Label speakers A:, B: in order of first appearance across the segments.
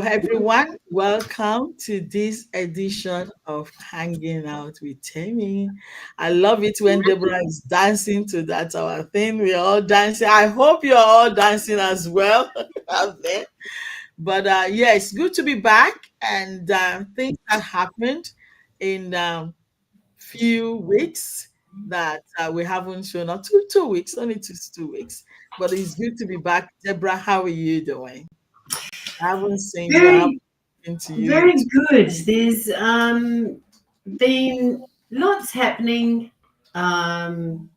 A: everyone, welcome to this edition of Hanging Out with Temi. I love it when Deborah is dancing to that our thing. We're all dancing. I hope you're all dancing as well out there. But yeah, it's good to be back. And things that happened in few weeks that we haven't shown up. Two weeks, only 2 weeks. But it's good to be back. Deborah, how are you doing? I haven't seen you. I haven't
B: Very,
A: been to you in
B: very good. There's been lots happening. Um,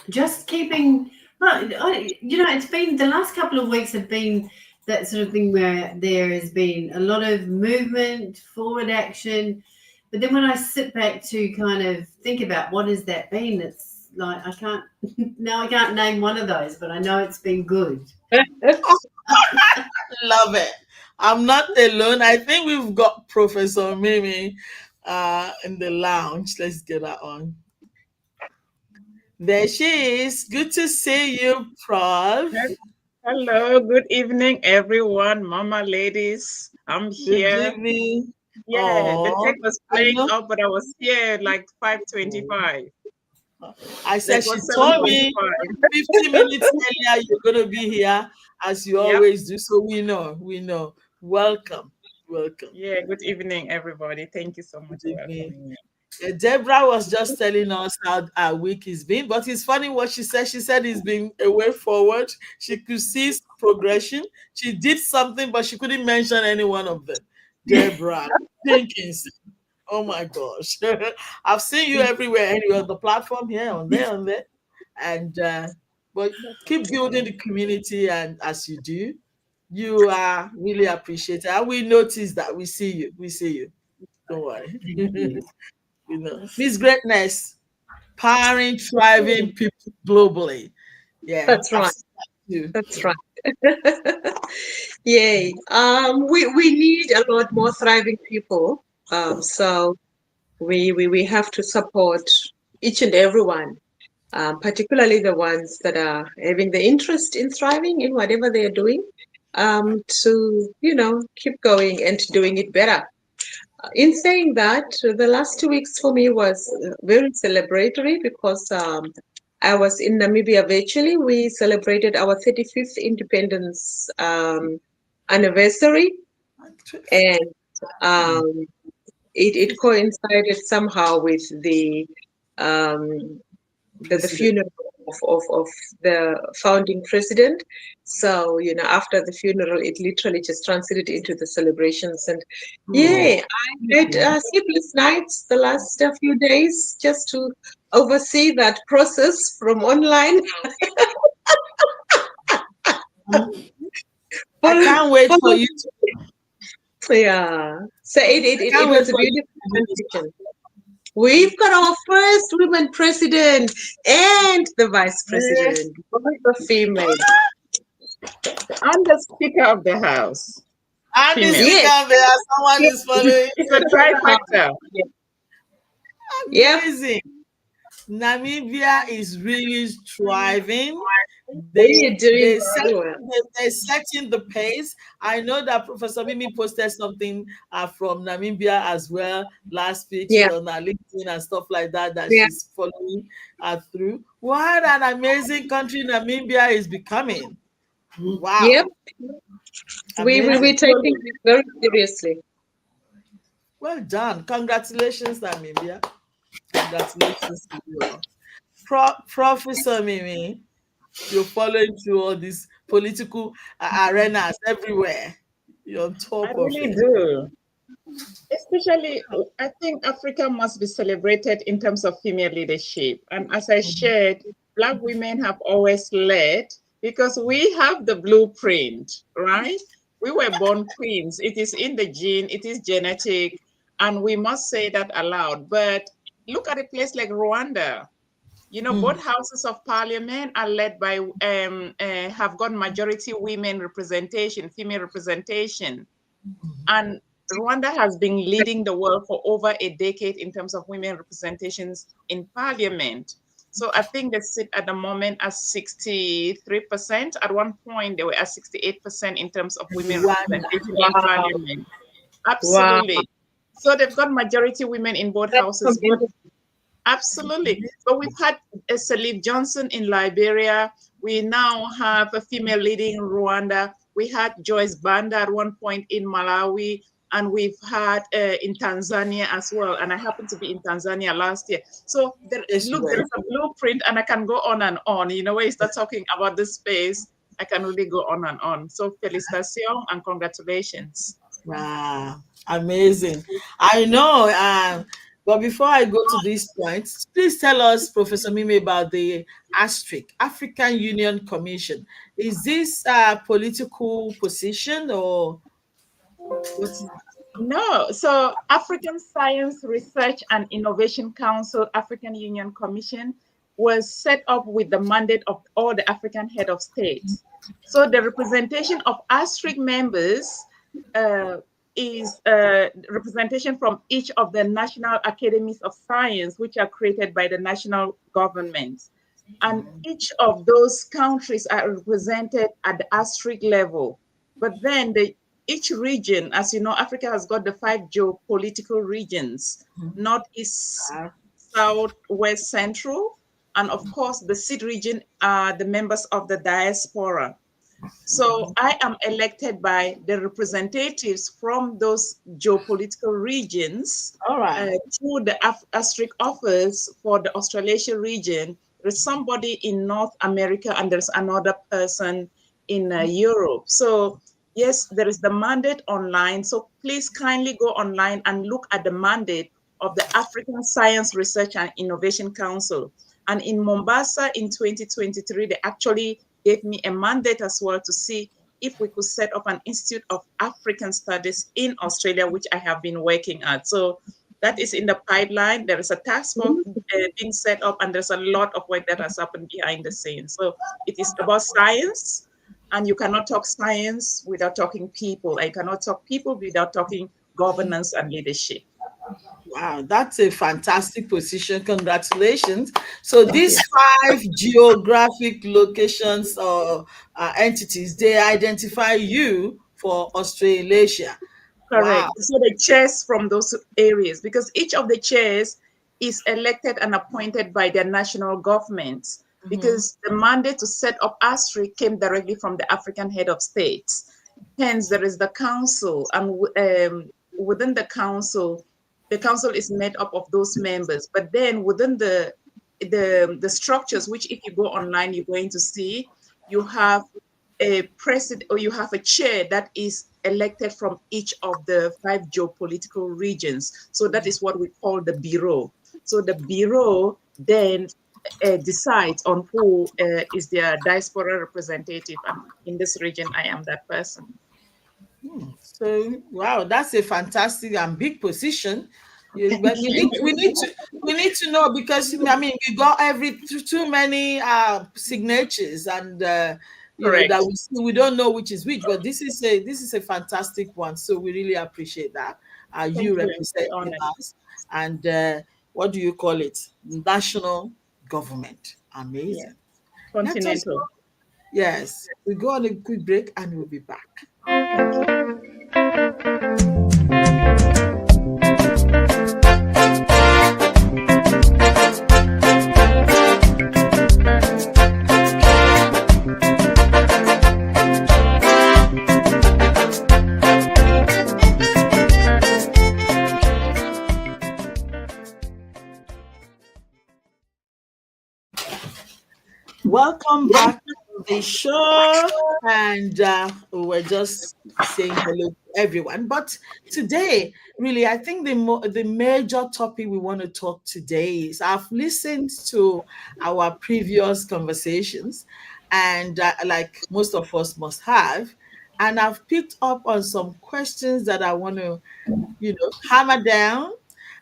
B: just keeping, well, it's been the last couple of weeks have been that sort of thing where there has been a lot of movement, forward action. But then when I sit back to kind of think about what has that been, it's like I can't now I can't name one of those, but I know it's been good.
A: Love it. I'm not alone. I think we've got Professor Mimi in the lounge. Let's get her on. There she is. Good to see you, Prof.
C: Hello, good evening, everyone. Mama ladies, I'm
A: Good
C: here.
A: evening.
C: Yeah, the
A: Oh,
C: tech was
A: I
C: playing
A: know.
C: up, but I was here like 5:25.
A: I
C: Like
A: said she
C: was
A: told me
C: 7:45.
A: 50 minutes earlier you're going to be here as you
C: Yep.
A: always do. So we know, we know. Welcome, welcome.
C: Yeah, good evening, everybody. Thank you so much
A: Good
C: for
A: evening.
C: welcoming me.
A: Deborah was just telling us how our week has been, but it's funny what she said. She said it's been a way forward. She could see progression. She did something, but she couldn't mention any one of them. Deborah Jenkins. Oh my gosh. I've seen you everywhere, anywhere on the platform here, on there. And but
C: That's
A: keep
C: okay.
A: building the community, and as you do, you are really appreciated. And we notice that we see you. We see you. Don't worry.
B: Thank you.
A: We know. Miss Greatness, powering, thriving people globally. Yeah,
D: That's
A: I've
D: right.
A: seen that too.
D: That's right. Yay. We need a lot more thriving people. So we have to support each and everyone, particularly the ones that are having the interest in thriving in whatever they are doing, to, keep going and doing it better. In saying that, the last 2 weeks for me was very celebratory because I was in Namibia virtually. We celebrated our 35th independence anniversary, and um, it coincided somehow with um, the
A: President.
D: funeral of the founding president. So, after the funeral, it literally just translated into the celebrations. And
A: Oh,
D: yeah, I had sleepless nights the last few days just to oversee that process from online.
A: I can't wait for you to.
D: Yeah. So
A: I
D: it
A: can't wait
D: was a
A: for you
D: beautiful
A: to minister.
D: transition. We've got our first women president and the vice
C: Yeah,
D: president, both are female.
C: I'm the Speaker of the House,
A: And the
C: female.
A: speaker
D: Yes.
A: there, someone is following.
C: It's a trifecta.
D: Yep.
A: Amazing. Namibia is really thriving.
D: We are doing
A: Set
D: very well.
A: they're setting the pace. I know that Professor Mimi posted something from Namibia as well last week. She's
D: Yeah.
A: on her LinkedIn and stuff like that that
D: Yeah.
A: she's following through. What an amazing country Namibia is becoming!
D: Yep.
A: Wow,
D: We
A: amazing.
D: taking it very seriously.
A: Well done. Congratulations, Namibia. Congratulations to you all. Professor Mimi, you're following through all these political arenas everywhere. You're on
C: I
A: top of
C: really
A: it.
C: do. Especially, I think Africa must be celebrated in terms of female leadership. And as I shared, Black women have always led because we have the blueprint, right? We were born queens. It is in the gene, it is genetic, and we must say that aloud. But look at a place like Rwanda.
A: Mm,
C: Both houses of parliament are led by, have got majority women representation, female representation. And Rwanda has been leading the world for over a decade in terms of women representations in parliament. So I think they sit at the moment at 63%. At one point, they were at 68% in terms of women
A: Rwanda.
C: representation in
D: Wow.
C: parliament.
D: Wow.
C: Absolutely. So they've got majority women in both
D: That's
C: houses. But
D: commendable.
C: absolutely. But we've had a Salif Johnson in Liberia. We now have a female leading in Rwanda. We had Joyce Banda at one point in Malawi, and we've had in Tanzania as well. And I happened to be in Tanzania last year. So
A: Yes, you
C: look,
A: were.
C: there's a blueprint, and I can go on and on. You know, when you start talking about this space, I can really go on and on. So felicitation and congratulations.
A: Wow, amazing. I know. But before I go to this point, please tell us, Professor Mimi, about the ASTRIC, African Union Commission. Is this a political position or what is
C: No, so African Science Research and Innovation Council, African Union Commission, was set up with the mandate of all the African head of states. So the representation of ASTRIC members uh, is representation from each of the national academies of science, which are created by the national governments. And each of those countries are represented at the ASTRIC level. But then each region, as you know, Africa has got the five geopolitical regions: Northeast,
A: that?
C: South, West, Central. And of course, the SID region are the members of the diaspora. So I am elected by the representatives from those geopolitical regions
A: All right.
C: through the asterisk office for the Australasia region. There's somebody in North America and there's another person in Europe. So yes, there is the mandate online. So please kindly go online and look at the mandate of the African Science Research and Innovation Council. And in Mombasa in 2023, they actually gave me a mandate as well to see if we could set up an Institute of African Studies in Australia, which I have been working at. So that is in the pipeline. There is a task force being set up, and there's a lot of work that has happened behind the scenes. So it is about science, and you cannot talk science without talking people. I cannot talk people without talking governance and leadership.
A: Wow, that's a fantastic position. Congratulations. So
C: Thank you.
A: these five geographic locations or entities, they identify you for Australasia. Wow.
C: Correct. So the chairs from those areas, because each of the chairs is elected and appointed by their national governments,
A: Mhm.
C: because the mandate to set up ASTRI came directly from the African head of states. Hence, there is the council, and within the council is made up of those members. But then within the structures, which if you go online, you're going to see, you have a president or you have a chair that is elected from each of the five geopolitical regions. So that is what we call the bureau. So the bureau then decides on who is their diaspora representative. And in this region, I am that person.
A: So wow, that's a fantastic and big position. But
C: Thank you.
A: we need to know because I mean we got too many signatures and that
C: Correct.
A: we don't know which is which. But this is a fantastic one. So we really appreciate that you
C: Thank you. I'm very
A: representing
C: honored.
A: us and what do you call it? National government.
C: Yes.
A: Amazing. Let us
C: Continental.
A: yes. We go on a quick break and we'll be back.
C: Thank you.
A: Welcome back to the show. And we're just saying hello to everyone. But today, really, I think the major topic we want to talk today is I've listened to our previous conversations, and like most of us must have, and I've picked up on some questions that I want to hammer down.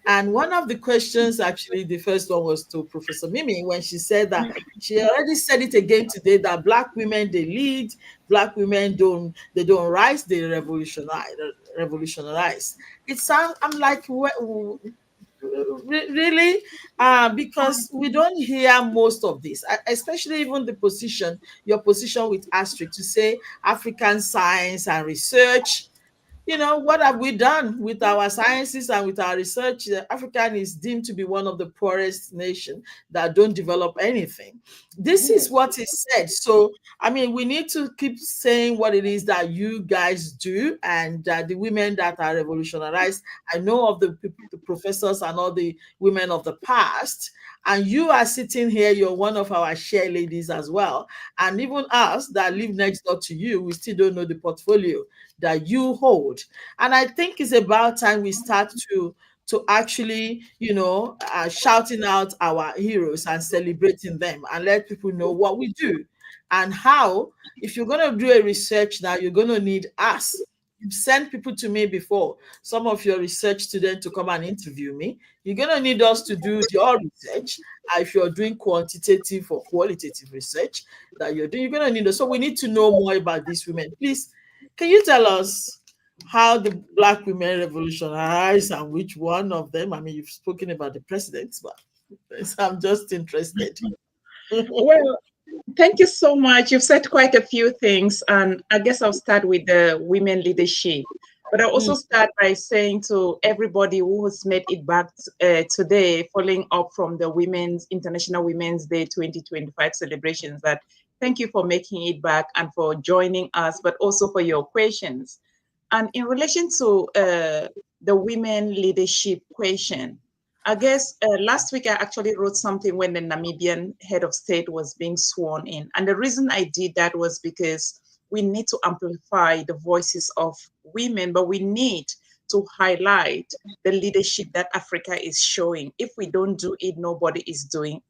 A: And one of the questions, actually, the first one was to Professor Mimi when she said that she already said it again today that Black women they lead, Black women don't rise, they revolutionize. Revolutionize. It sounds. I'm like, Really, because we don't hear most of this, especially even the position, your position with asterisk to say African science and research. What have we done with our sciences and with our research? African is deemed to be one of the poorest nations that don't develop anything. This is what is said. So, I mean, we need to keep saying what it is that you guys do, and the women that are revolutionized. I know of the professors and all the women of the past, and you are sitting here, you're one of our share ladies as well. And even us that live next door to you, we still don't know the portfolio that you hold. And I think it's about time we start to actually, shouting out our heroes and celebrating them and let people know what we do and how. If you're going to do a research now, you're going to need us. You've sent people to me before, some of your research students, to come and interview me. You're going to need us to do your research. If you're doing quantitative or qualitative research that you're doing, you're going to need us. So we need to know more about these women. Please, can you tell us how the Black women revolutionized and which one of them? I mean, you've spoken about the presidents, but I'm just interested.
C: Well, thank you so much. You've said quite a few things, and I guess I'll start with the women leadership. But I'll also
A: Mm,
C: start by saying to everybody who has made it back today, following up from the Women's International Women's Day 2025 celebrations, that thank you for making it back and for joining us, but also for your questions. And in relation to the women leadership question, I guess last week I actually wrote something when the Namibian head of state was being sworn in. And the reason I did that was because we need to amplify the voices of women, but we need to highlight the leadership that Africa is showing. If we don't do it, nobody is going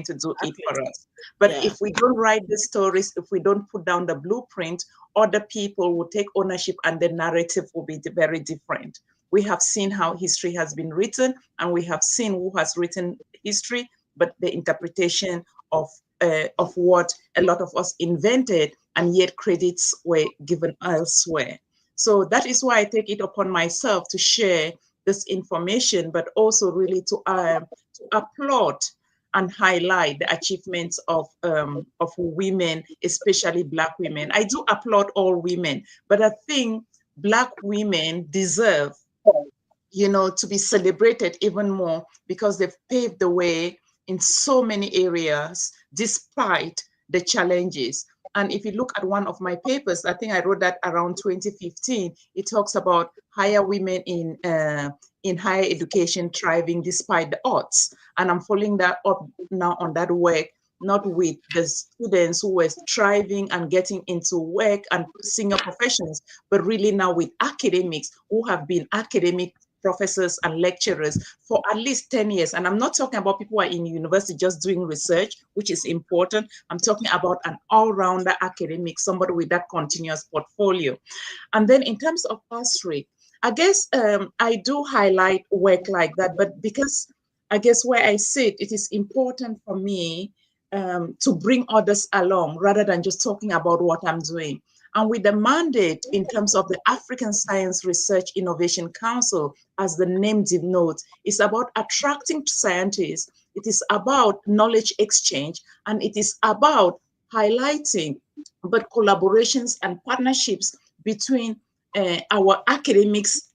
C: to do it
A: exactly.
C: for us. But
A: Yeah.
C: if we don't write the stories, if we don't put down the blueprint, other people will take ownership and the narrative will be very different. We have seen how history has been written, and we have seen who has written history, but the interpretation of what a lot of us invented, and yet credits were given elsewhere. So that is why I take it upon myself to share this information, but also really to applaud and highlight the achievements of women, especially Black women. I do applaud all women, but I think Black women deserve, to be celebrated even more because they've paved the way in so many areas despite the challenges. And if you look at one of my papers, I think I wrote that around 2015, it talks about higher women in higher education thriving despite the odds. And I'm following that up now on that work, not with the students who were striving and getting into work and senior professions, but really now with academics who have been academic professors and lecturers for at least 10 years. And I'm not talking about people who are in university just doing research, which is important. I'm talking about an all-rounder academic, somebody with that continuous portfolio. And then in terms of pastory, I guess I do highlight work like that, but because I guess where I sit, it is important for me to bring others along rather than just talking about what I'm doing. And with the mandate in terms of the African Science Research Innovation Council, as the name denotes, it's about attracting scientists. It is about knowledge exchange, and it is about highlighting but collaborations and partnerships between our academics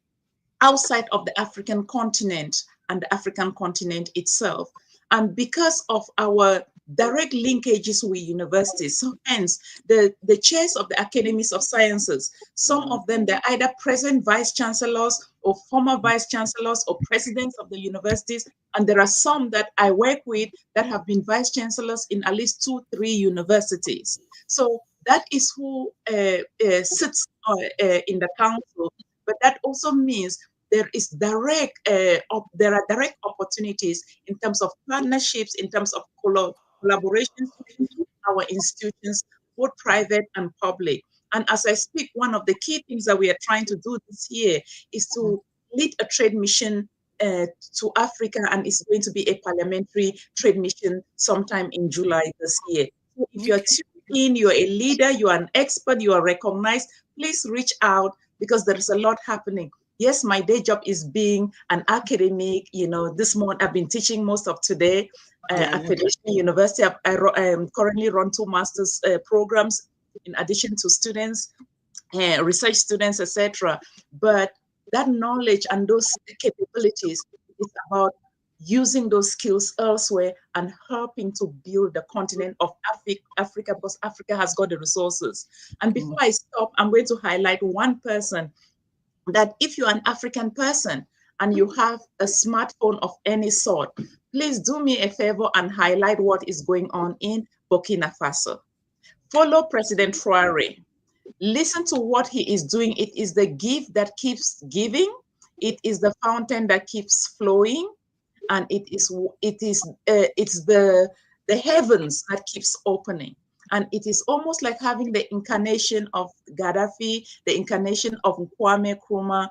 C: outside of the African continent and the African continent itself. And because of our direct linkages with universities, so hence the chairs of the academies of sciences, some of them, they're either present vice chancellors or former vice chancellors or presidents of the universities. And there are some that I work with that have been vice chancellors in at least 2, 3 universities. So that is who sits in the council. But that also means there is there are direct opportunities in terms of partnerships, in terms of collaborations between our institutions, both private and public. And as I speak, one of the key things that we are trying to do this year is to lead a trade mission to Africa, and it's going to be a parliamentary trade mission sometime in July this year. So if you're
A: Okay.
C: tuned in, you're a leader, you are an expert, you are recognized, please reach out because there is a lot happening. Yes, my day job is being an academic. This month I've been teaching most of today
A: Yeah, I
C: at
A: know that.
C: Pedestrian University. I currently run 2 master's programs in addition to students, research students, etc. But that knowledge and those capabilities is about using those skills elsewhere and helping to build the continent of Africa, because Africa has got the resources. And before
A: Mm,
C: I stop, I'm going to highlight one person that if you're an African person and you have a smartphone of any sort, please do me a favor and highlight what is going on in Burkina Faso. Follow President Traore. Listen to what he is doing. It is the gift that keeps giving. It is the fountain that keeps flowing, and it's the heavens that keeps opening. And it is almost like having the incarnation of Gaddafi, the incarnation of Kwame Nkrumah,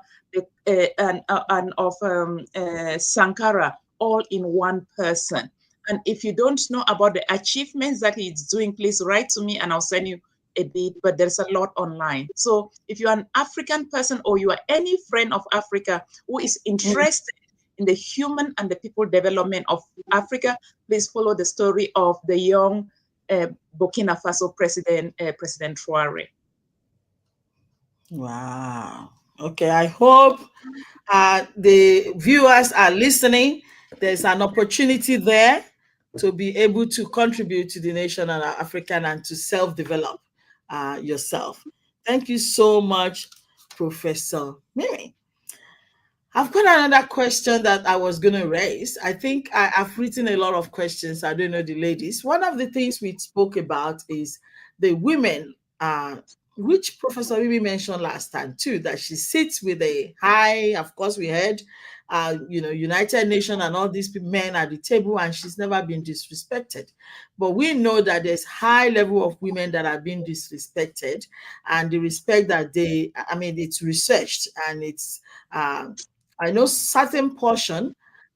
C: and of Sankara, all in one person. And if you don't know about the achievements that he's doing, please write to me and I'll send you a bit, but there's a lot online. So if you're an African person or you are any friend of Africa who is
A: mm.
C: interested in the human and the people development of Africa, please follow the story of the young uh, Burkina Faso President Traore.
A: Wow. Okay, I hope the viewers are listening. There's an opportunity there to be able to contribute to the nation and African and to self-develop yourself. Thank you so much, Professor Mimi. I've got another question that I was going to raise. I think I've written a lot of questions. I don't know the ladies. One of the things we spoke about is the women, which Professor Bibi mentioned last time too, that she sits with a high, of course, we heard, United Nations and all these men at the table, and she's never been disrespected. But we know that there's high level of women that are being disrespected, and the respect that it's researched and it's I know certain portion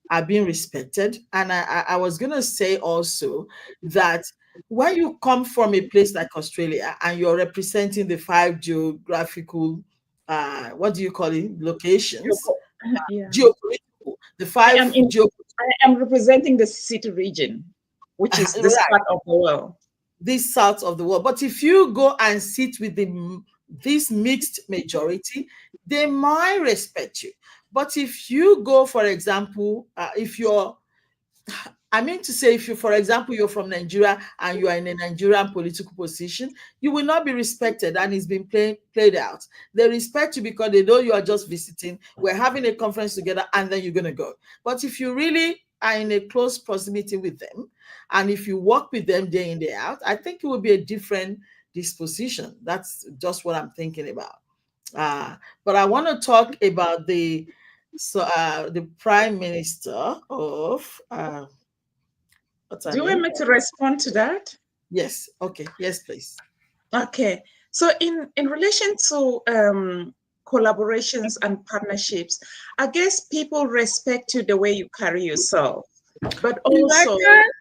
A: are being respected. And I was going to say also that when you come from a place like Australia and you're representing the five geographical, what do you call it, locations,
C: Yeah.
A: geopolitical, the
C: I am
A: five
C: in I am representing the city region, which is this
A: right,
C: part of the world.
A: this south of the world. But if you go and sit with this mixed majority, they might respect you. But if you go, for example, if you're I mean to say, if you, for example, you're from Nigeria and you are in a Nigerian political position, you will not be respected, and it's been played out. They respect you because they know you are just visiting. We're having a conference together, and then you're going to go. But if you really are in a close proximity with them, and if you work with them day in day out, I think it will be a different disposition. That's just what I'm thinking about. But I want to talk about the Prime Minister of what's her
C: Do you want
A: name?
C: me to respond to that?
A: Yes. Okay. Yes, please.
C: Okay. So in relation to collaborations and partnerships, I guess people respect you the way you carry yourself, but
A: You like
C: also,
A: that?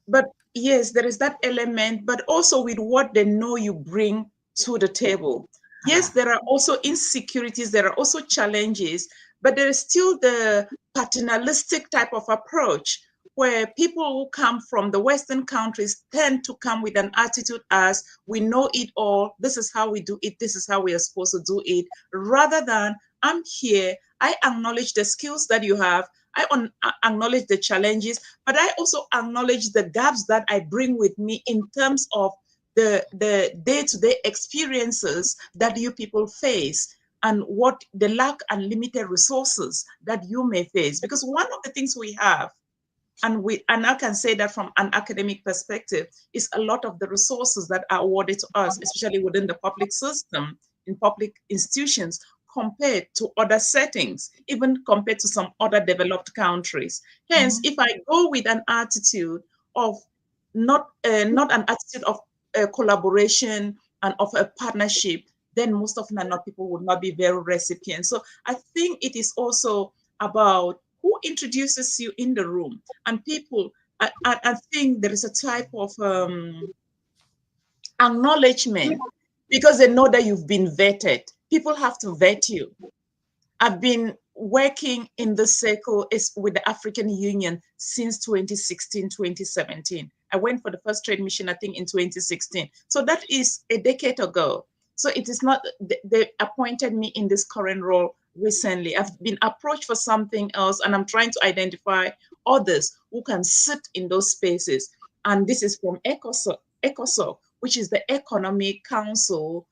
C: but yes, there is that element, but also with what they know you bring to the table. Yes,
A: Ah,
C: there are also insecurities, there are also challenges, but there is still the paternalistic type of approach where people who come from the Western countries tend to come with an attitude as we know it all, this is how we do it, this is how we are supposed to do it, rather than I'm here, I acknowledge the skills that you have, acknowledge the challenges, but I also acknowledge the gaps that I bring with me in terms of the day-to-day experiences that you people face and what the lack and limited resources that you may face. Because one of the things we have, and I can say that from an academic perspective, is a lot of the resources that are awarded to us, especially within the public system, in public institutions, compared to other settings, even compared to some other developed countries. Hence,
A: mhm.
C: if I go with an attitude of not an attitude of collaboration and of a partnership, then most often than not, people would not be very recipient. So I think it is also about who introduces you in the room, and people. I think there is a type of acknowledgement because they know that you've been vetted. People have to vet you. I've been working in the circle is with the African Union since 2016, 2017. I went for the first trade mission, I think, in 2016. So that is a decade ago. So it is not, they appointed me in this current role recently. I've been approached for something else, and I'm trying to identify others who can sit in those spaces. And this is from ECOSOC, which is the Economic Council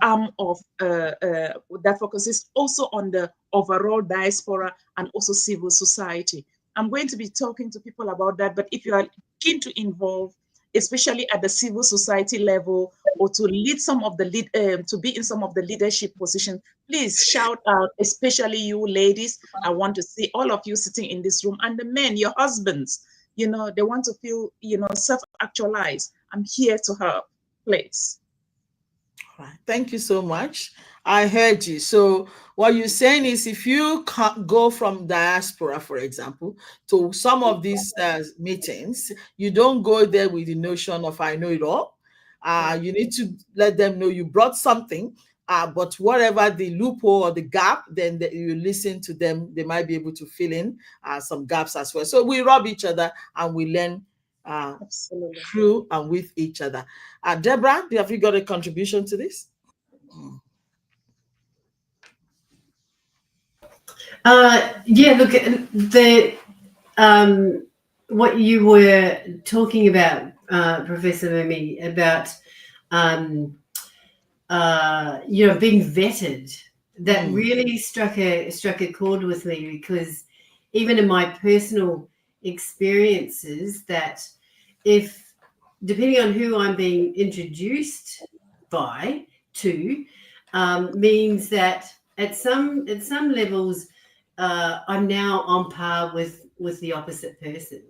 C: arm of that focuses also on the overall diaspora and also civil society. I'm going to be talking to people about that, but if you are keen to involve, especially at the civil society level, or to lead some of the to be in some of the leadership positions, please shout out, especially you ladies. I want to see all of you sitting in this room, and the men, your husbands, they want to feel, self-actualized. I'm here to help, please.
A: Right. Thank you so much. I heard you. So what you're saying is, if you go from diaspora, for example, to some of these meetings, you don't go there with the notion of I know it all. You need to let them know you brought something. But whatever the loophole or the gap, then you listen to them. They might be able to fill in some gaps as well. So we rub each other and we learn
C: Absolutely.
A: through and with each other. Deborah, have you got a contribution to this?
B: Yeah, look, what you were talking about, Professor Mimi, about being vetted, that really struck a chord with me, because even in my personal experiences, that if, depending on who I'm being introduced to, means that at some levels, I'm now on par with the opposite person.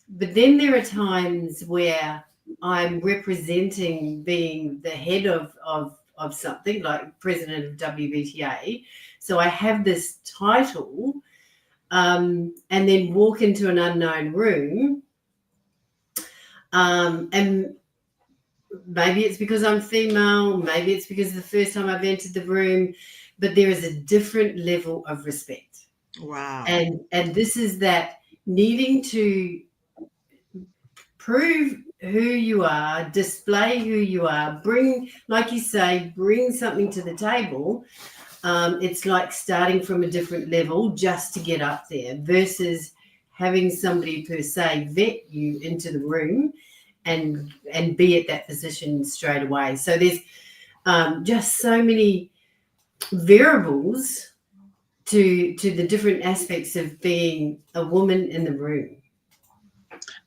B: But then there are times where I'm representing being the head of something, like president of WBTA. So I have this title, and then walk into an unknown room, and maybe it's because I'm female, maybe it's because it's the first time I've entered the room, but there is a different level of respect.
A: Wow.
B: And this is that needing to prove who you are, display who you are, bring, like you say, bring something to the table. It's like starting from a different level just to get up there, versus having somebody per se vet you into the room and be at that position straight away. So there's just so many variables to the different aspects of being a woman in the room.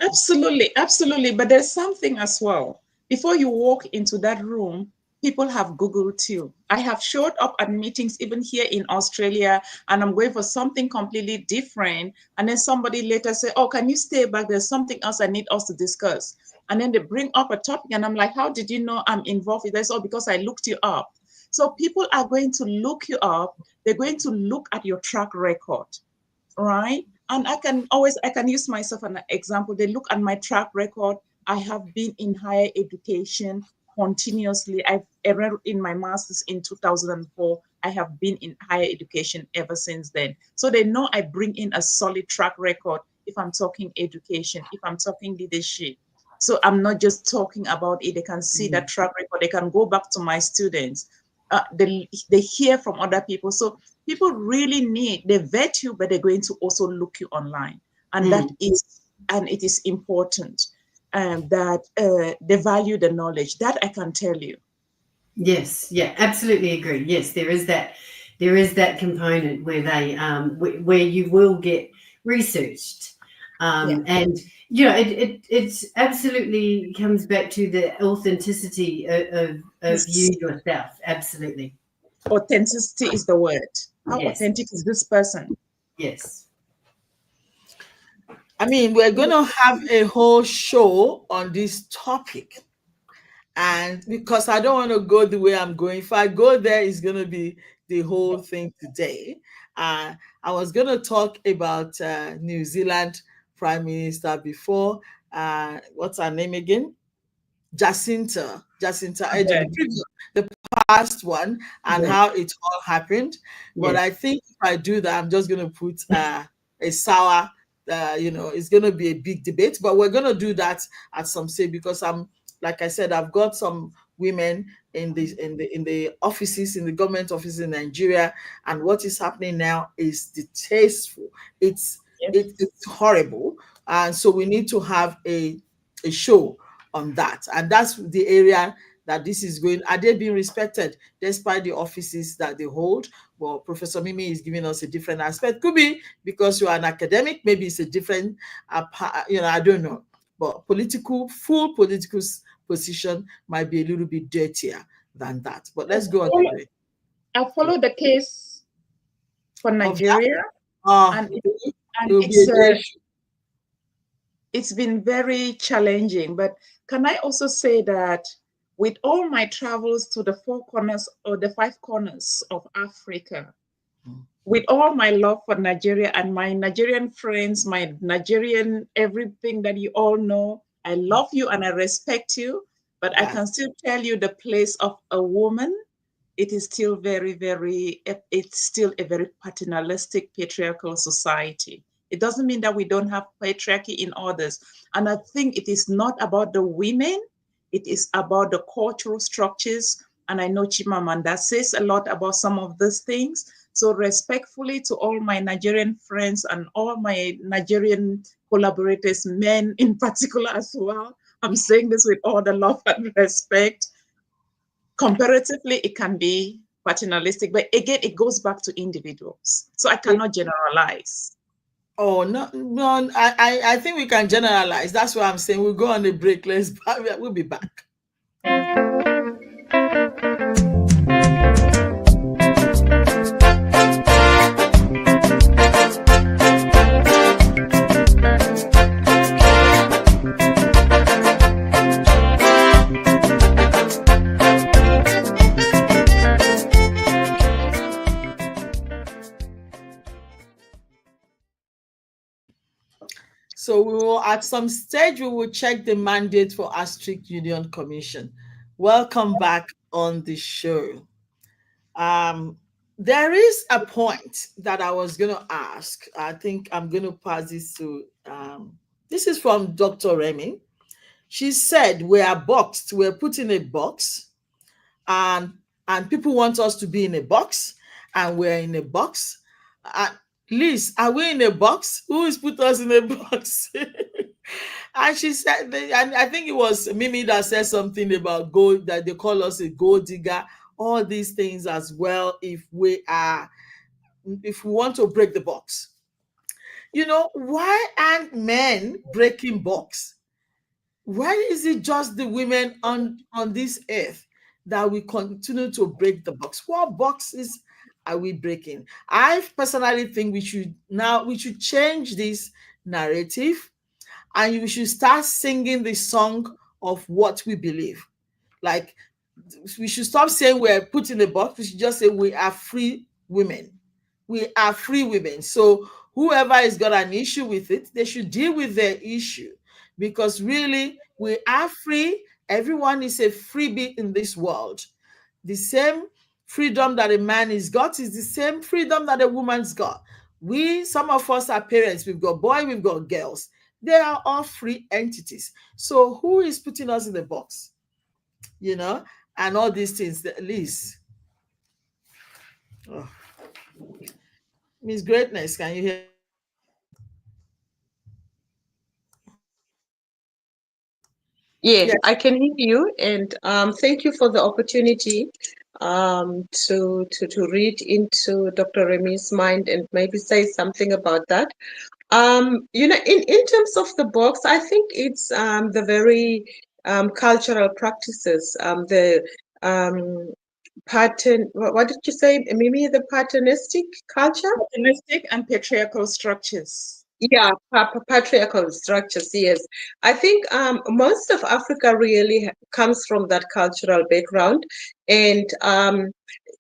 C: Absolutely, absolutely. But there's something as well. Before you walk into that room, people have Googled you. I have showed up at meetings even here in Australia, and I'm going for something completely different. And then somebody later say, "Oh, can you stay back? There's something else I need us to discuss." And then they bring up a topic, and I'm like, "How did you know I'm involved with this?" "Oh, because I looked you up." So people are going to look you up. They're going to look at your track record, right? And I can use myself as an example. They look at my track record. I have been in higher education continuously. I've enrolled in my master's in 2004. I have been in higher education ever since then. So they know I bring in a solid track record if I'm talking education, if I'm talking leadership. So I'm not just talking about it. They can see that track record. They can go back to my students. They hear from other people. So people really they vet you, but they're going to also look you online. And it is important that they value the knowledge. That I can tell you.
B: Yes, yeah, absolutely agree. Yes, there is that component where they where you will get researched, and it absolutely comes back to the authenticity of you yourself. Absolutely,
C: Authenticity is the word. How
B: yes,
C: authentic is this person?
B: yes.
A: I mean, we're going to have a whole show on this topic. And because I don't want to go the way I'm going, if I go there, it's going to be the whole thing today. I was going to talk about New Zealand Prime Minister before. What's her name again? Jacinta Jacinta Ejim,
C: Okay.
A: the past one, and
C: Yes.
A: how it all happened. But
C: Yes.
A: I think if I do that, I'm just going to put a sour. It's going to be a big debate, but we're going to do that at some stage because like I said, I've got some women in the offices, in the government offices in Nigeria, and what is happening now is distasteful. It's
C: Yes.
A: it's horrible, and so we need to have a show on that, and that's the area that this is going. Are they being respected despite the offices that they hold? Well, Professor Mimi is giving us a different aspect. Could be because you are an academic, maybe it's a different, I don't know. But full political position might be a little bit dirtier than that. But let's go on the break.
C: I followed the case for
A: Of that,
C: Nigeria,
A: uh,
C: and
A: it will be a day.
C: it's been very challenging. But can I also say that with all my travels to the four corners or the five corners of Africa, with all my love for Nigeria and my Nigerian friends, my Nigerian everything that you all know, I love you and I respect you, but I
A: Yeah.
C: can still tell you the place of a woman. It is still it's still a very paternalistic, patriarchal society. It doesn't mean that we don't have patriarchy in others. And I think it is not about the women, it is about the cultural structures. And I know Chimamanda says a lot about some of these things. So, respectfully to all my Nigerian friends and all my Nigerian collaborators, men in particular as well, I'm saying this with all the love and respect. Comparatively, it can be paternalistic, but again, it goes back to individuals. So, I cannot generalize.
A: Oh no, no! I think we can generalize. That's what I'm saying. We'll go on a break. We'll be back. So we will, at some stage, we will check the mandate for Strict Union Commission. Welcome back on the show. Um, there is a point that I was going to ask. I think I'm going to pass this to. This is from Dr. Remy. She said we are boxed. We're put in a box, and people want us to be in a box, and we're in a box. Uh, Liz, are we in a box? Who has put us in a box? And she said, and I think it was Mimi that said something about gold, that they call us a gold digger, all these things as well. If we want to break the box, why aren't men breaking box? Why is it just the women on this earth that we continue to break the box? What boxes are we breaking? I personally think we should change this narrative, and we should start singing the song of what we believe. Like, we should stop saying we're put in a box. We should just say we are free women. We are free women. So whoever has got an issue with it, they should deal with their issue, because really we are free. Everyone is a freebie in this world. The same freedom that a man has got is the same freedom that a woman's got. Some of us are parents. We've got boys, we've got girls. They are all free entities. So who is putting us in the box? You know, and all these things. At least, oh, Miss Greatness, can you hear?
D: Yes,
A: Yes.
D: I can hear you, and thank you for the opportunity to read into Dr. Remy's mind and maybe say something about that. In terms of the box, I think it's the very cultural practices, the um, pattern. What did you say, Mimi? The patternistic culture?
C: Paternalistic and patriarchal structures.
D: Yeah, patriarchal structures. Yes, I think most of Africa really comes from that cultural background, and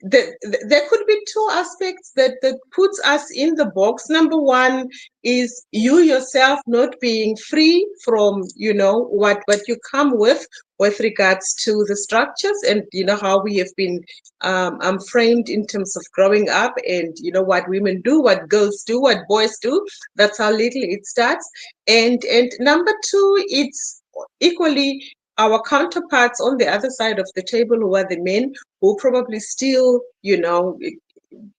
D: there could be two aspects that puts us in the box. Number one is you yourself not being free from, what you come with regards to the structures and, how we have been framed in terms of growing up and, what women do, what girls do, what boys do. That's how little it starts. And number two, it's equally our counterparts on the other side of the table who are the men who probably still,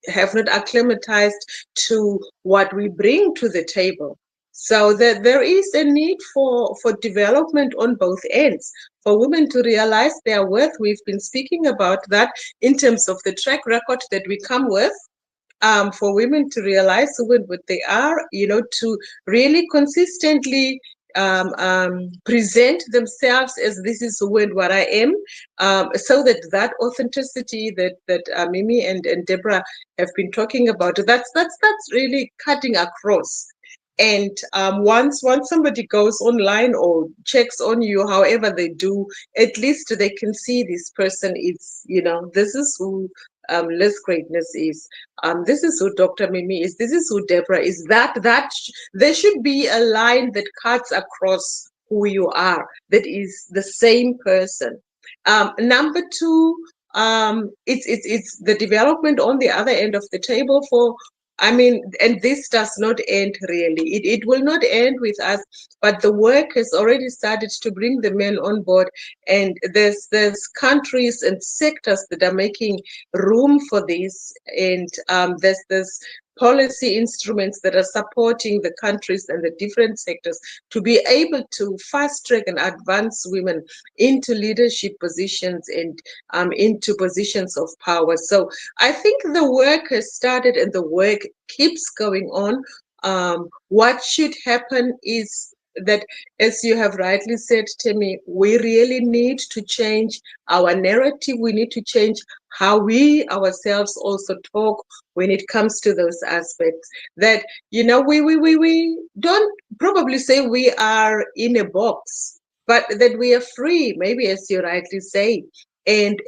D: have not acclimatized to what we bring to the table. So that there is a need for development on both ends, for women to realize their worth. We've been speaking about that in terms of the track record that we come with, for women to realize what they are, to really consistently present themselves as this is what I am, so that authenticity that Mimi and Deborah have been talking about, that's really cutting across. And once somebody goes online or checks on you, however they do, at least they can see this person is, this is who Liz Greatness is. This is who Dr. Mimi is. This is who Deborah is. There should be a line that cuts across who you are. That is the same person. Number two, it's the development on the other end of the table for. I mean, and this does not end really. It will not end with us, but the work has already started to bring the men on board. And there's countries and sectors that are making room for this, and there's policy instruments that are supporting the countries and the different sectors to be able to fast track and advance women into leadership positions and into positions of power. So I think the work has started and the work keeps going on. What should happen is that, as you have rightly said, Temi, we really need to change our narrative. We need to change how we ourselves also talk when it comes to those aspects. That, we don't probably say we are in a box, but that we are free, maybe as you rightly say, and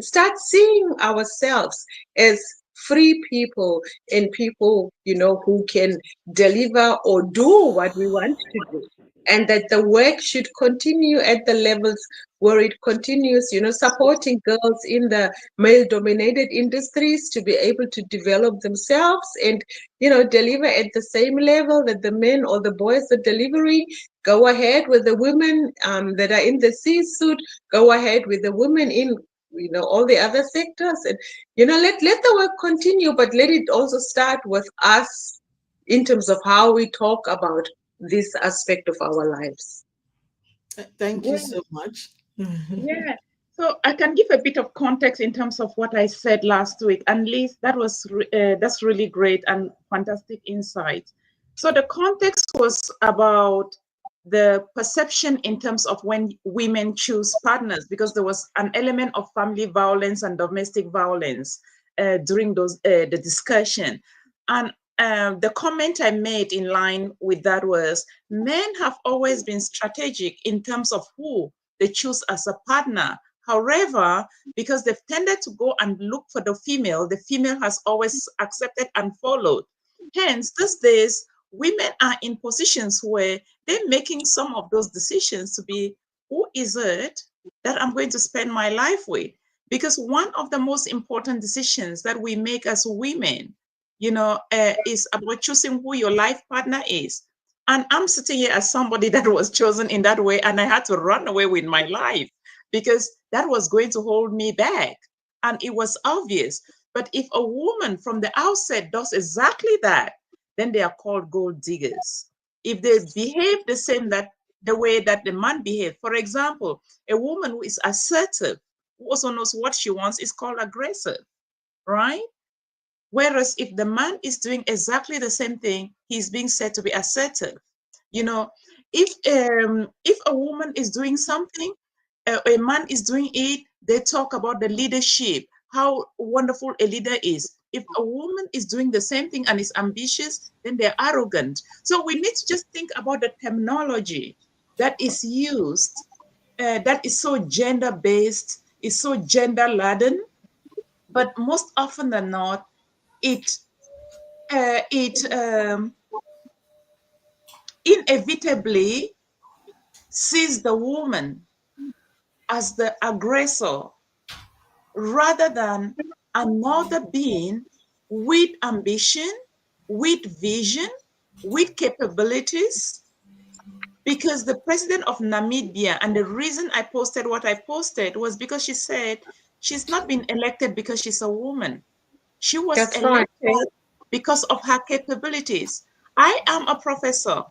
D: start seeing ourselves as free people and people, who can deliver or do what we want to do. And that the work should continue at the levels where it continues, supporting girls in the male dominated industries to be able to develop themselves and, deliver at the same level that the men or the boys are delivering. Go ahead with the women that are in the C-suite, go ahead with the women in, all the other sectors. And, let the work continue, but let it also start with us in terms of how we talk about this aspect of our lives.
A: Thank you
C: Yeah,
A: so much.
C: yeah. So I can give a bit of context in terms of what I said last week, and Liz, that's really great and fantastic insight. So the context was about the perception in terms of when women choose partners, because there was an element of family violence and domestic violence during the discussion. And the comment I made in line with that was, men have always been strategic in terms of who they choose as a partner. However, because they've tended to go and look for the female has always accepted and followed. Hence, these days, women are in positions where they're making some of those decisions to be, who is it that I'm going to spend my life with? Because one of the most important decisions that we make as women, is about choosing who your life partner is. And I'm sitting here as somebody that was chosen in that way, and I had to run away with my life because that was going to hold me back. And it was obvious. But if a woman from the outset does exactly that, then they are called gold diggers. If they behave the way that the man behaved, for example, a woman who is assertive, who also knows what she wants, is called aggressive, right? Whereas if the man is doing exactly the same thing, he's being said to be assertive. You know, if a woman is doing something, a man is doing it, they talk about the leadership, how wonderful a leader is. If a woman is doing the same thing and is ambitious, then they're arrogant. So we need to just think about the terminology that is used, that is so gender based, is so gender laden, but most often than not, it it inevitably sees the woman as the aggressor rather than another being with ambition, with vision, with capabilities. Because the president of Namibia, and the reason I posted what I posted was because she said she's not been elected because she's a woman. She was
D: That's right.
C: elected because of her capabilities. I am a professor,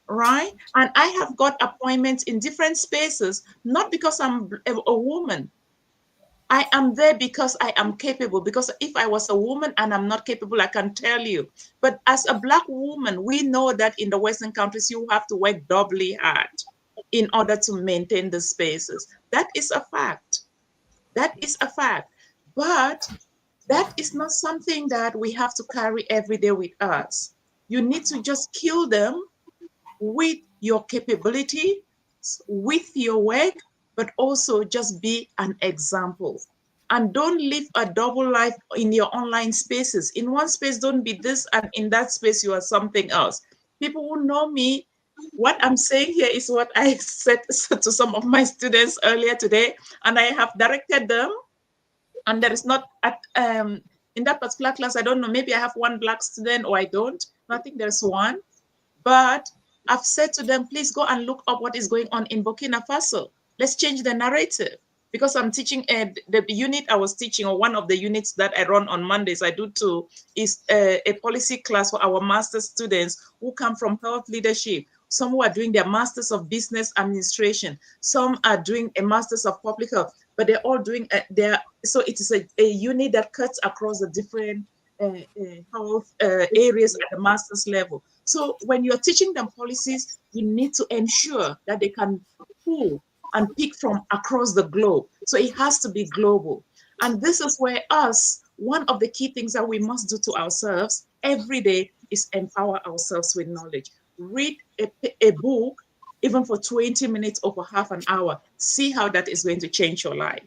C: right? And I have got appointments in different spaces, not because I'm a woman. I am there because I am capable. Because if I was a woman and I'm not capable, I can tell you. But as a Black woman, we know that in the Western countries, you have to work doubly hard in order to maintain the spaces. That is a fact. That is a fact. But that is not something that we have to carry every day with us. You need to just kill them with your capability, with your work, but also just be an example. And don't live a double life in your online spaces. In one space, don't be this, and in that space, you are something else. People who know me, what I'm saying here is what I said to some of my students earlier today, and I have directed them. And there is not at in that particular class, I don't know, maybe I have one Black student or I don't. I think there's one. But I've said to them, please go and look up what is going on in Burkina Faso. Let's change the narrative. Because I'm teaching the unit I was teaching, or one of the units that I run on Mondays, I do too, is a policy class for our master's students who come from health leadership. Some who are doing their masters of business administration. Some are doing a master's of public health, but they're all doing so it is a unit that cuts across the different health areas at the master's level. So when you're teaching them policies, you need to ensure that they can pull and pick from across the globe. So it has to be global. And this is where one of the key things that we must do to ourselves every day is empower ourselves with knowledge. Read a book, even for 20 minutes or for half an hour. See how that is going to change your life.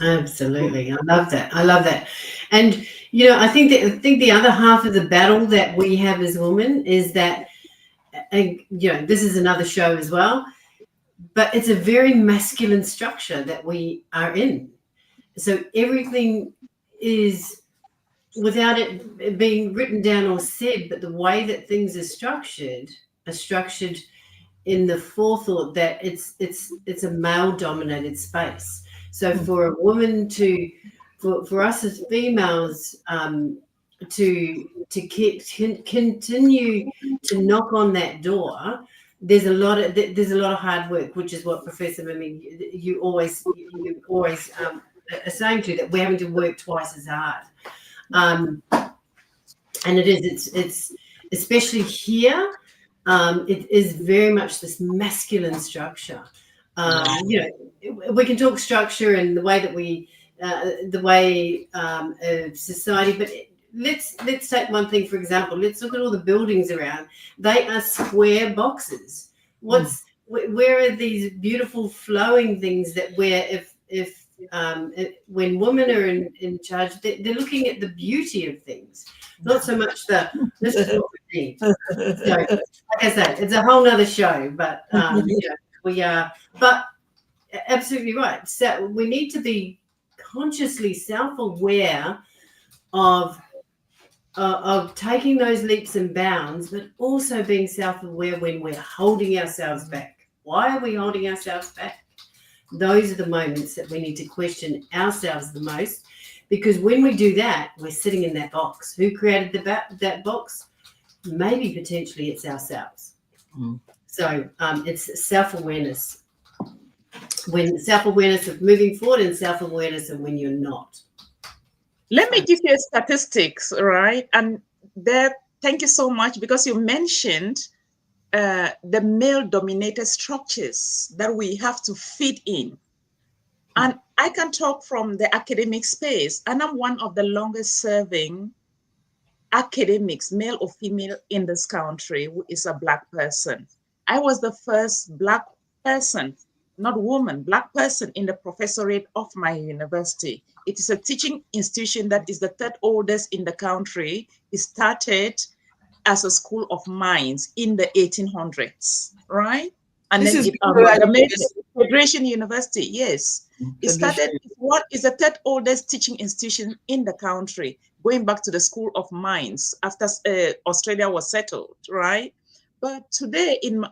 B: Absolutely, I love that. I love that, and I think the other half of the battle that we have as women is that, and this is another show as well, but it's a very masculine structure that we are in. So everything is, without it being written down or said, but the way that things are structured in the forethought that it's a male dominated space. So for a woman to, for us as females, to continue to knock on that door, there's a lot of hard work, which is what Professor Mimi, you always are saying to, that we're having to work twice as hard. And it's especially here, it is very much this masculine structure. We can talk structure and the way that of society, but let's take one thing for example. Let's look at all the buildings around. They are square boxes. Where are these beautiful flowing things that when women are in charge, they're looking at the beauty of things, not so much this is what we need. So, like I said, it's a whole nother show, but we are. But absolutely right. So we need to be consciously self-aware of taking those leaps and bounds, but also being self-aware when we're holding ourselves back. Why are we holding ourselves back? Those are the moments that we need to question ourselves the most, because when we do that, we're sitting in that box. Who created that box? Maybe potentially it's ourselves. So it's self-awareness. When self-awareness of moving forward and self-awareness of when you're not.
C: Let me give you statistics, right? And there, thank you so much, because you mentioned the male-dominated structures that we have to fit in. And I can talk from the academic space, and I'm one of the longest serving academics, male or female, in this country who is a Black person. I was the first Black person not woman, Black person in the professorate of my university. It is a teaching institution that is the third oldest in the country. It started as a school of mines in the 1800s, right? And
A: This
C: then
A: is
C: it
A: Victoria
C: amalgamated
A: University.
C: Federation University. Yes, it started.
A: Federation.
C: What is the third oldest teaching institution in the country, going back to the School of Mines after Australia was settled, right? But today, in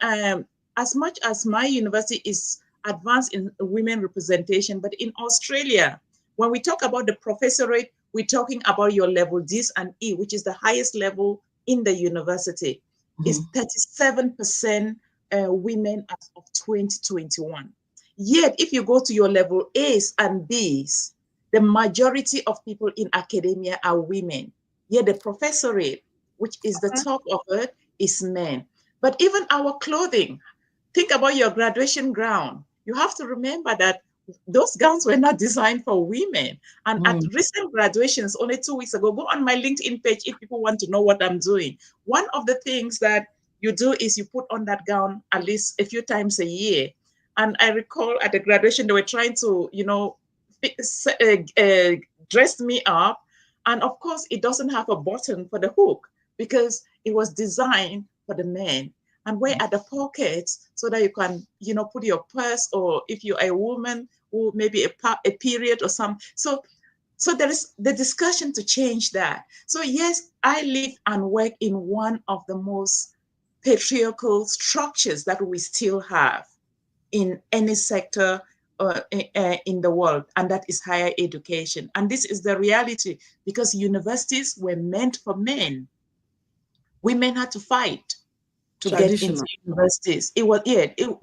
C: as much as my university is advanced in women representation, but in Australia, when we talk about the professorate, we're talking about your level Ds and E, which is the highest level in the university. Is 37% women as of 2021. Yet, if you go to your level A's and B's, the majority of people in academia are women. Yet the professorate, which is the top of it, is men. But even our clothing, think about your graduation gown. You have to remember that those gowns were not designed for women. And at recent graduations, only 2 weeks ago, go on my LinkedIn page if people want to know what I'm doing. One of the things that you do is you put on that gown at least a few times a year. And I recall at the graduation, they were trying to, dress me up. And of course, it doesn't have a button for the hook because it was designed for the men. And where are the pockets so that you can, put your purse, or if you're a woman, or maybe a period or some. So there is the discussion to change that. So yes, I live and work in one of the most patriarchal structures that we still have in any sector in the world, and that is higher education. And this is the reality because universities were meant for men. Women had to fight to get into
A: Traditional.
C: universities. It was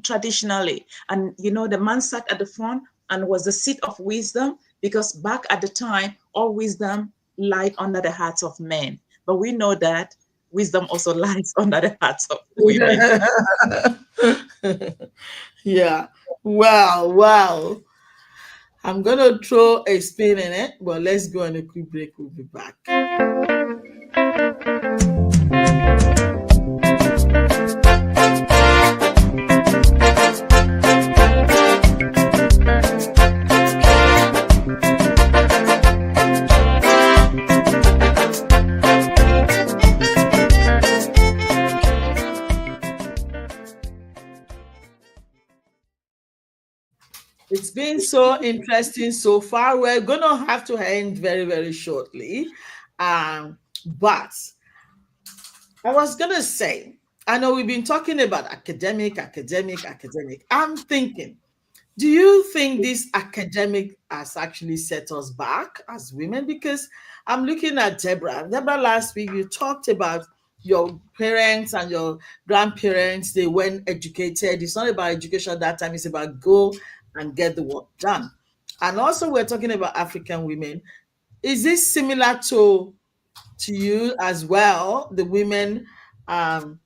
C: traditionally, and the man sat at the front and was the seat of wisdom because back at the time, all wisdom lied under the hearts of men. But we know that wisdom also lies under the hearts of women.
A: Yeah. Wow. Wow. I'm going to throw a spin in it, but let's go on a quick break. We'll be back. It's been so interesting so far. We're going to have to end very, very shortly. But I was going to say, I know we've been talking about academic. I'm thinking, do you think this academic has actually set us back as women? Because I'm looking at Deborah. Deborah, last week you talked about your parents and your grandparents. They weren't educated. It's not about education at that time. It's about go and get the work done. And also we're talking about African women. Is this similar to you as well? The women, are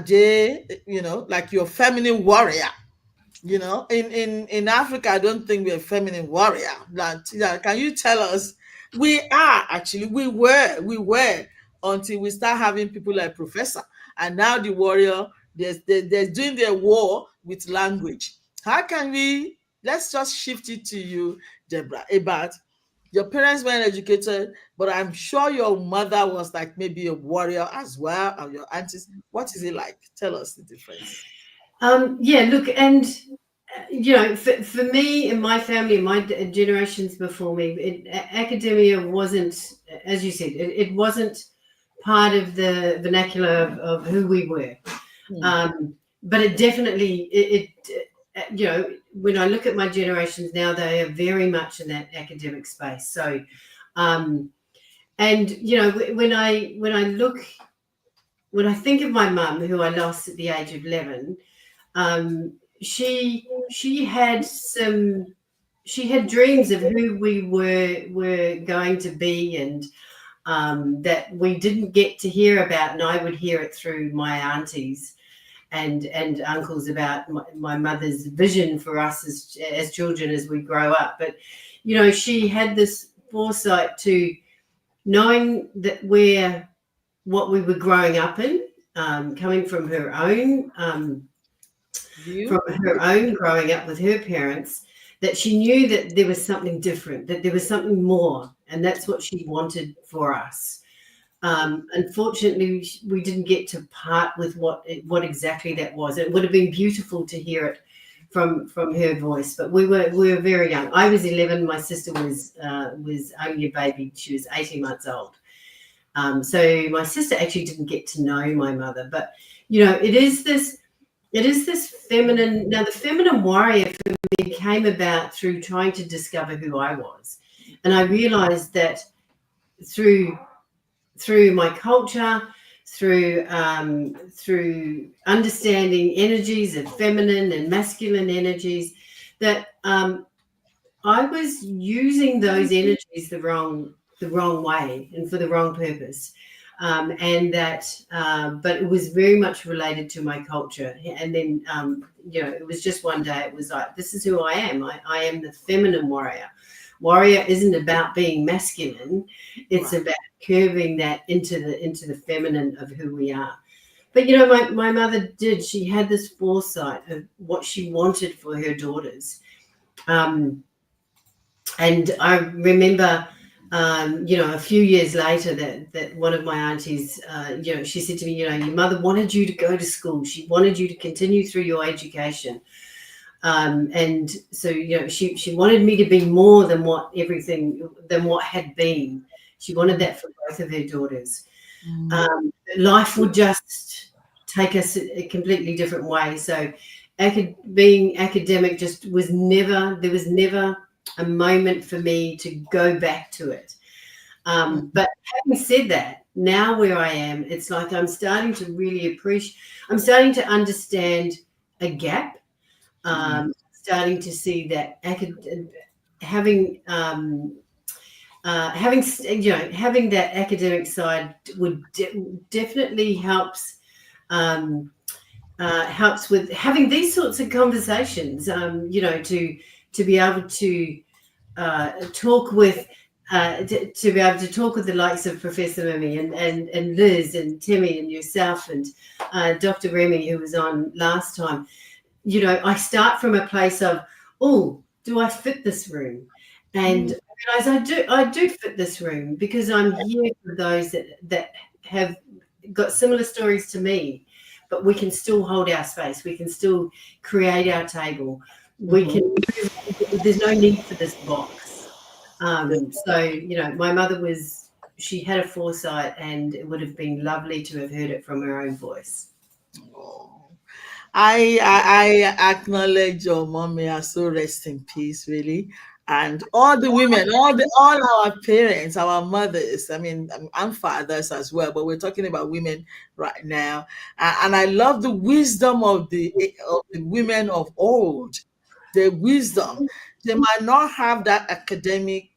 A: they, like your feminine warrior? In Africa, I don't think we're feminine warrior. Can you tell us? We were until we start having people like Professor, and now the warrior. There's doing their war with language. How can we? Let's just shift it to you, Deborah. About your parents weren't educated, but I'm sure your mother was like maybe a warrior as well, and your aunties. What is it like? Tell us the difference.
B: Yeah, look, and for me and my family and my generations before me, academia wasn't, as you said, it wasn't part of the vernacular of who we were. But it definitely, when I look at my generations now, they are very much in that academic space. So, and when I think of my mum, who I lost at the age of 11, she had dreams of who we were going to be, and that we didn't get to hear about, and I would hear it through my aunties and uncles about my mother's vision for us as children as we grow up. But she had this foresight to knowing that what we were growing up in, coming from her own
A: You?
B: from her own growing up with her parents, that she knew that there was something different, that there was something more, and that's what she wanted for us. Unfortunately, we didn't get to part with what exactly that was. It would have been beautiful to hear it from her voice, but we were very young. I was 11. My sister was only a baby. She was 18 months old. So my sister actually didn't get to know my mother, but it is this feminine. Now, the feminine warrior for me came about through trying to discover who I was, and I realized that through my culture, through understanding energies of feminine and masculine energies, that I was using those energies the wrong way and for the wrong purpose, and that but it was very much related to my culture. And then it was just one day it was like, this is who I am. I am the feminine warrior. Warrior isn't about being masculine, it's
A: Right.
B: about curving that into the feminine of who we are. But my mother did, she had this foresight of what she wanted for her daughters. um, and I remember, a few years later, that one of my aunties, she said to me, your mother wanted you to go to school. She wanted you to continue through your education. And so, she wanted me to be more than what had been. She wanted
A: Mm,
B: that for both of her daughters.
A: mm,
B: Life would just take us a completely different way. So, being academic just there was never a moment for me to go back to it.
A: mm,
B: But having said that, now where I am, it's like I'm starting to really I'm starting to understand a gap.
A: mm,
B: Starting to see that having having that academic side would definitely helps with having these sorts of conversations. To be able to talk with to be able to talk with the likes of Professor Mimi and Liz and Temi and yourself and Dr. Remy, who was on last time. I start from a place of, oh, do I fit this room? And
A: mm.
B: I realize I do fit this room because I'm here for those that have got similar stories to me, but we can still hold our space. We can still create our table. We
A: Mhm.
B: can. There's no need for this box.
A: Yeah.
B: So my mother she had a foresight, and it would have been lovely to have heard it from her own voice.
A: Oh. I acknowledge your mom. May her soul rest in peace, really. And all the women, all our parents, our mothers. I mean, I'm fathers as well, but we're talking about women right now. And I love the wisdom of the women of old. The wisdom. They might not have that academic,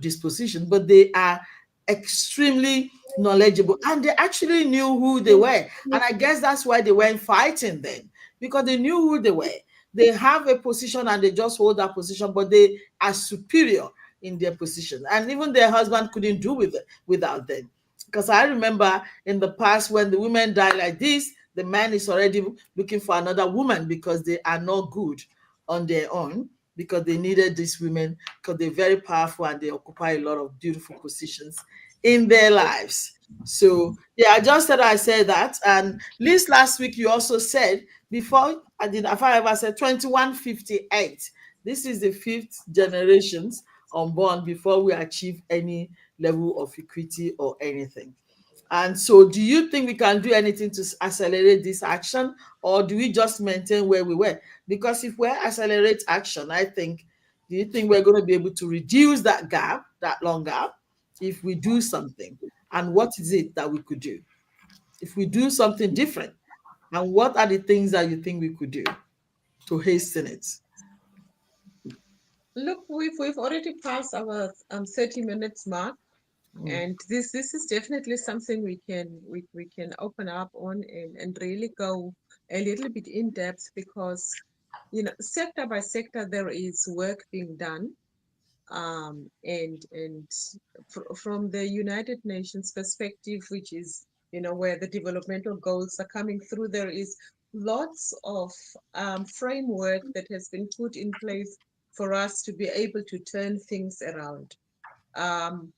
A: disposition, but they are extremely knowledgeable, and they actually knew who they were. And I guess that's why they weren't fighting then, because they knew who they were. They have a position and they just hold that position, but they are superior in their position. And even their husband couldn't do with it without them. Because I remember in the past when the women die like this, the man is already looking for another woman because they are not good on their own, because they needed these women because they're very powerful and they occupy a lot of beautiful positions in their lives. So yeah, I just said I said that. And Liz, last week you also said, before I did, if I ever said 2158. This is the fifth generations unborn before we achieve any level of equity or anything. And so, do you think we can do anything to accelerate this action, or do we just maintain where we were? Because if we accelerate action, I think, do you think we're going to be able to reduce that gap, that long gap, if we do something? And what is it that we could do? If we do something different, and what are the things that you think we could do to hasten it?
D: Look, we've already passed our 30 minutes mark,
A: Mm,
D: and this is definitely something we can open up on and really go a little bit in depth, because sector by sector there is work being done, and from the United Nations perspective, which is where the developmental goals are coming through, there is lots of framework that has been put in place for us to be able to turn things around. Um,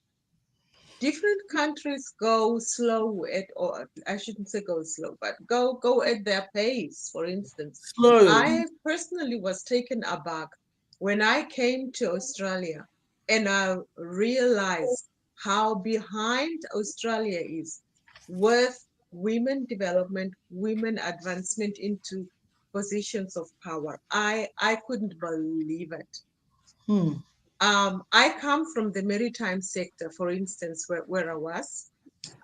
D: Different countries go slow at, or I shouldn't say go slow, but go at their pace. For instance,
A: Slow.
D: I personally was taken aback when I came to Australia and I realized how behind Australia is with women development, women advancement into positions of power. I couldn't believe it.
A: Hmm.
D: I come from the maritime sector, for instance, where I was,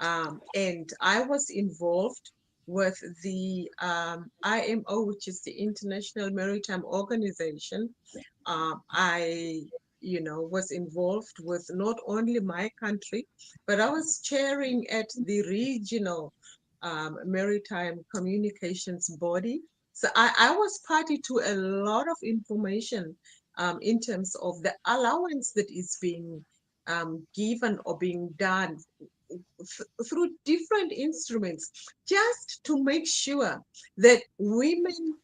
D: and I was involved with the IMO, which is the International Maritime Organization. I, was involved with not only my country, but I was chairing at the regional maritime communications body. So I was party to a lot of information in terms of the allowance that is being given or being done through different instruments just to make sure that women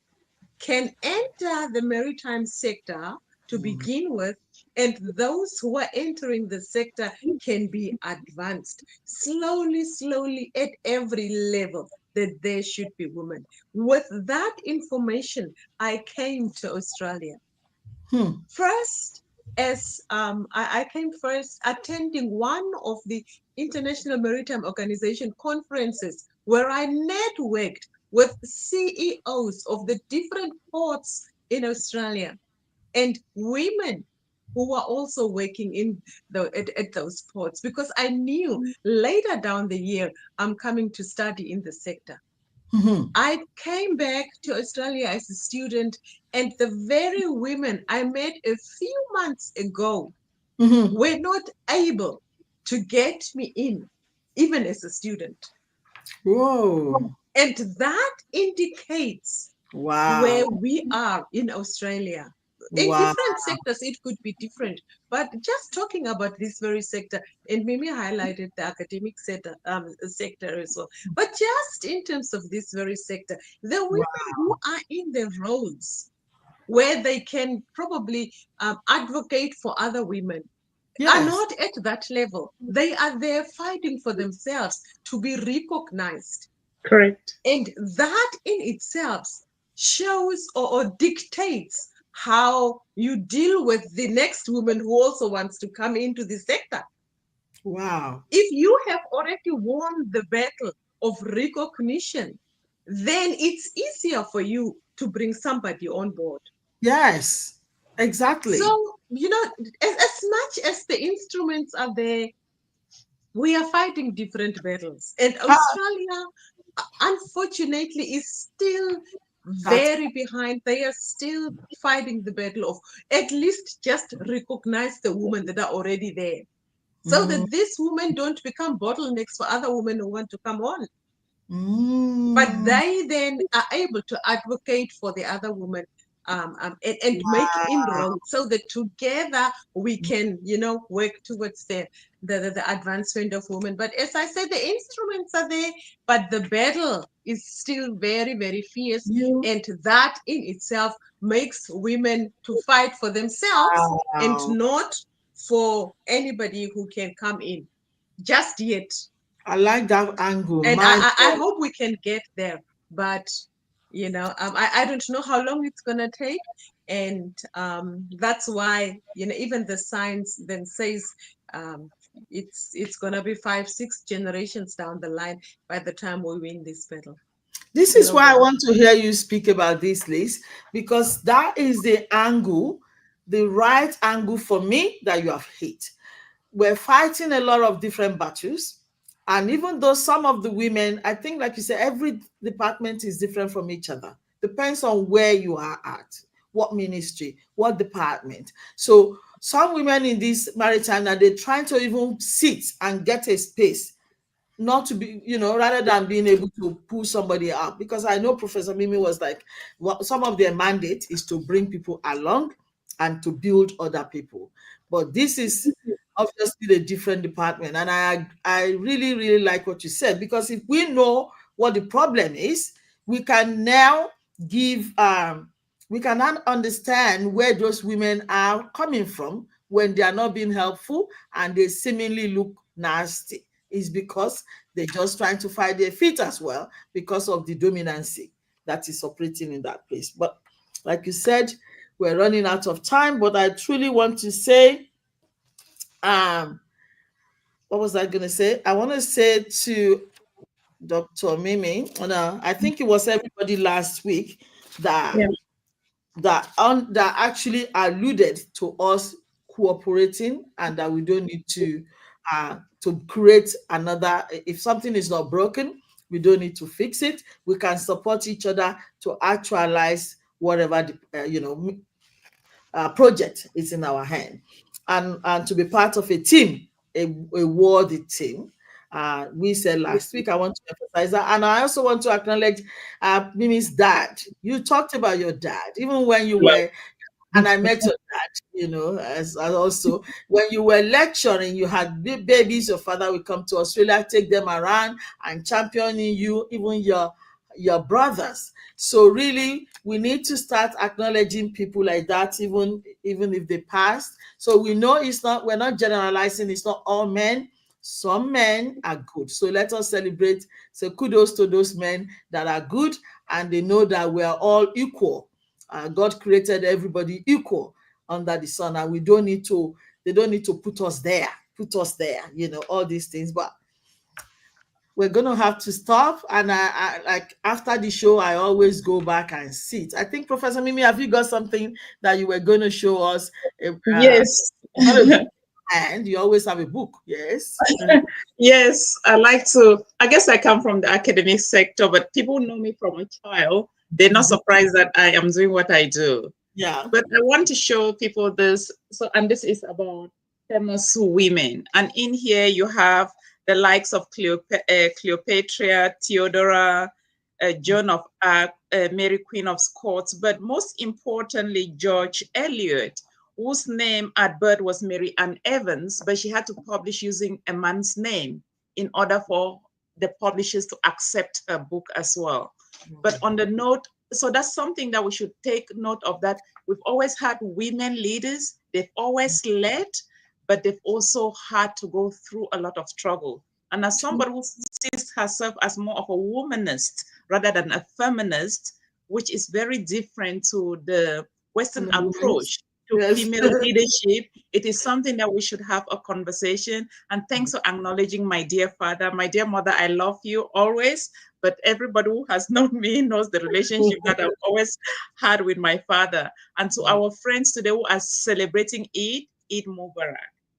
D: can enter the maritime sector to begin with, and those who are entering the sector can be advanced slowly, slowly at every level that there should be women. With that information, I came to Australia.
A: Hmm.
D: First, as I came first attending one of the International Maritime Organization conferences where I networked with CEOs of the different ports in Australia and women who were also working at those ports, because I knew later down the year I'm coming to study in the sector.
A: Hmm.
D: I came back to Australia as a student, and the very women I met a few months ago
A: Hmm.
D: were not able to get me in, even as a student.
A: Whoa.
D: And that indicates
A: Wow.
D: where we are in Australia. In
A: Wow.
D: different sectors, it could be different. But just talking about this very sector, and Mimi highlighted the academic sector as well. But just in terms of this very sector, the
A: Wow.
D: women who are in the roles where they can probably advocate for other women are
A: Yes.
D: not at that level. They are there fighting for themselves to be recognized.
C: Correct.
D: And that in itself shows or dictates how you deal with the next woman who also wants to come into the sector.
A: Wow.
D: If you have already won the battle of recognition, then it's easier for you to bring somebody on board.
A: Yes. Exactly.
D: So, as much as the instruments are there, we are fighting different battles. And
A: Ah,
D: Australia, unfortunately, is still
A: that's
D: very behind. They are still fighting the battle of at least just recognize the women that are already there, so
A: mm,
D: that these women don't become bottlenecks for other women who want to come on. But
A: mm,
D: they then are able to advocate for the other woman, and make
A: wow.
D: inroads so that together we can, work towards the advancement of women. But as I said, the instruments are there, but the battle is still very, very fierce.
A: You
D: And that in itself makes women to fight for themselves and
A: wow.
D: not for anybody who can come in just yet.
A: I like that angle.
D: And
A: My
D: I hope we can get there, but I don't know how long it's gonna take, and that's why even the science then says um, it's gonna be 5, 6 generations down the line by the time we win this battle
A: this is why I
D: globally.
A: want to hear you speak about this, Liz, because that is the angle, the right angle for me that you have hit. We're fighting a lot of different battles. And even though some of the women, I think, like you said, every department is different from each other. Depends on where you are at, what ministry, what department. So some women in this maritime, now they're trying to even sit and get a space, not to be, rather than being able to pull somebody up. Because I know Professor Mimi was like, well, some of their mandate is to bring people along and to build other people. But this is obviously a different department. And I really, really like what you said, because if we know what the problem is, we can now give we cannot understand where those women are coming from when they are not being helpful and they seemingly look nasty. Is because they're just trying to find their feet as well because of the dominancy that is operating in that place. But like you said, we're running out of time, but I truly want to say, um, what was I going to say? I want to say to Dr. Mimi, no, I think it was everybody last week that
C: Yeah.
A: that actually alluded to us cooperating and that we don't need to create another. If something is not broken, we don't need to fix it. We can support each other to actualize whatever the, project is in our hand, and to be part of a team, a worthy team. We said last week, I want to emphasize that. And I also want to acknowledge Mimi's dad. You talked about your dad, even when you were, and I met your dad, as also when you were lecturing, you had babies, your father would come to Australia, take them around and championing you, even your brothers. So really, we need to start acknowledging people like that, even if they passed. So we know we're not generalizing, it's not all men. Some men are good. So let us celebrate. So kudos to those men that are good and they know that we are all equal. God created everybody equal under the sun, and they don't need to put us there, all these things. But we're gonna have to stop. And I like after the show, I always go back and sit. I think Professor Mimi, have you got something that you were gonna show us?
C: Yes.
A: Not a book, and you always have a book, yes.
C: Yes, I like to. I guess I come from the academic sector, but people know me from a child. They're not
A: Mhm.
C: surprised that I am doing what I do.
A: Yeah.
C: But I want to show people this. So, and this is about famous women. And in here, you have the likes of Cleopatra, Theodora, Joan of Arc, Mary Queen of Scots, but most importantly, George Eliot, whose name at birth was Mary Ann Evans, but she had to publish using a man's name in order for the publishers to accept her book as well. But on the note, so that's something that we should take note of, that we've always had women leaders, they've always led, but they've also had to go through a lot of struggle. And as somebody who sees herself as more of a womanist rather than a feminist, which is very different to the Western approach to
A: Yes.
C: female leadership, it is something that we should have a conversation. And thanks for acknowledging my dear father, my dear mother. I love you always. But everybody who has known me knows the relationship that I've always had with my father. And to our friends today who are celebrating Eid Mubarak.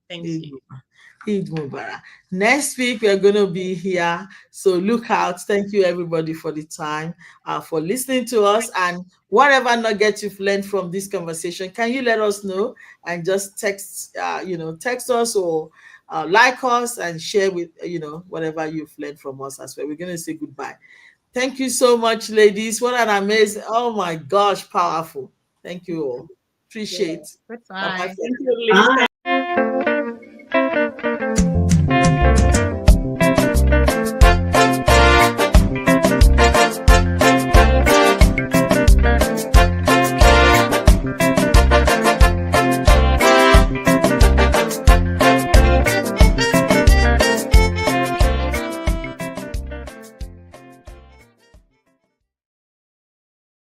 C: Thank
A: Eid
C: you.
A: Mubarak. Eid Mubarak. Next week, we're going to be here. So look out. Thank you, everybody, for the time, for listening to us. And whatever nuggets you've learned from this conversation, can you let us know and just text us or like us and share with, whatever you've learned from us as well. We're going to say goodbye. Thank you so much, ladies. What an amazing, oh my gosh, powerful. Thank you all.
C: Yeah.
A: Appreciate. Bye bye
E: Goodbye.
A: for
C: Thank you, Liz.
B: Bye.